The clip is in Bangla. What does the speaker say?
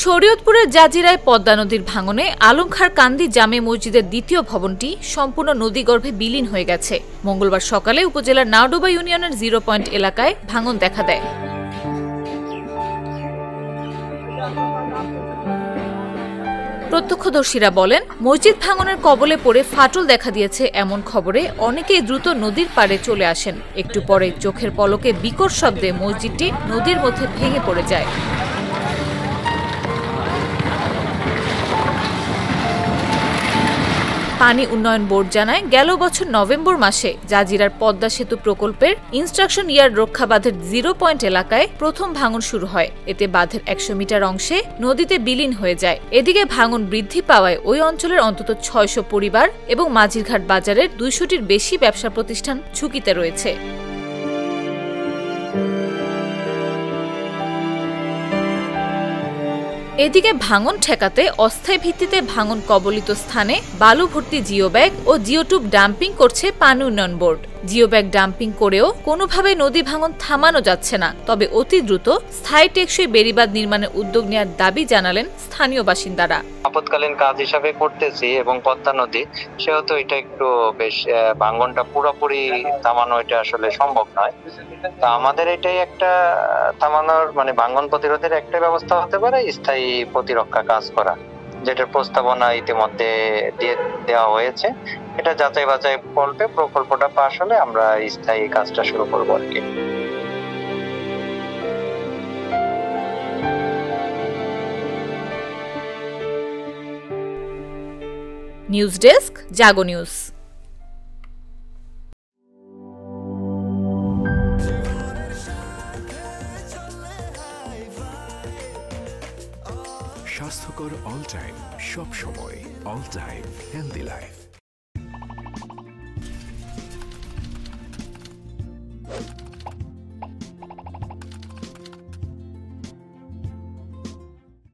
শরীয়তপুরের জাজিরায় পদ্মা নদীর ভাঙনে আলমখার কান্দি জামে মসজিদের দ্বিতীয় ভবনটি সম্পূর্ণ নদীগর্ভে বিলীন হয়ে গেছে। মঙ্গলবার সকালে উপজেলার নাওডোবা ইউনিয়নের 0 পয়েন্ট এলাকায় ভাঙন দেখা দেয়। প্রত্যক্ষদর্শীরা বলেন, মসজিদ ভাঙনের কবলে পড়ে ফাটল দেখা দিয়েছে এমন খবরে অনেকেই দ্রুত নদীর পাড়ে চলে আসেন। একটু পরে চোখের পলকে বিকট শব্দে মসজিদটি নদীর মধ্যে ভেঙে পড়ে যায়। পানি উন্নয়ন বোর্ড জানায়, গেল বছর নভেম্বর মাসে জাজিরার পদ্মা সেতু প্রকল্পের ইনস্ট্রাকশন ইয়ার্ড রক্ষা বাঁধের 0 পয়েন্ট এলাকায় প্রথম ভাঙন শুরু হয়। এতে বাঁধের 100 মিটার অংশে নদীতে বিলীন হয়ে যায়। এদিকে ভাঙন বৃদ্ধি পাওয়ায় ওই অঞ্চলের অন্তত 600 পরিবার এবং মাঝিরঘাট বাজারের 200টির বেশি ব্যবসা প্রতিষ্ঠান ঝুঁকিতে রয়েছে। এদিকে ভাঙন ঠেকাতে অস্থায়ী ভিত্তিতে ভাঙন কবলিত স্থানে বালু ভর্তি জিও ব্যাগ ও জিওটুব ডাম্পিং করছে পানি উন্নয়ন বোর্ড। জিও ব্যাগ ডাম্পিং করেও কোনোভাবে নদী ভাঙন থামানো যাচ্ছে না। তবে অতি দ্রুত স্থায়ী টেকসই বেড়িবাঁধ নির্মাণের উদ্যোগ নেওয়ার দাবি জানালেন স্থানীয় বাসিন্দারা। আপৎকালীন কাজ হিসাবে করতেছি এবং পদ্মা নদী, সেহেতু এটা একটু বেশ ভাঙনটা পুরোপুরি থামানো এটা আসলে সম্ভব নয়। তা আমাদের এটাই একটা থামানোর ভাঙন প্রতিরোধের একটা ব্যবস্থা হতে পারে স্থায়ী প্রতিরক্ষা কাজ করা, যেটার প্রস্তাবনা ইতিমধ্যে দিয়ে দেওয়া হয়েছে। এটা যাচাই বাছাই করলে প্রকল্পটা পাস হলে আমরা স্থায়ী কাজটা শুরু করবো আর কি। নিউজ ডেস্ক, জাগো নিউজ। স্বাস্থ্যকর অল টাইম, সব সময় অল টাইম হেলদি লাইফ।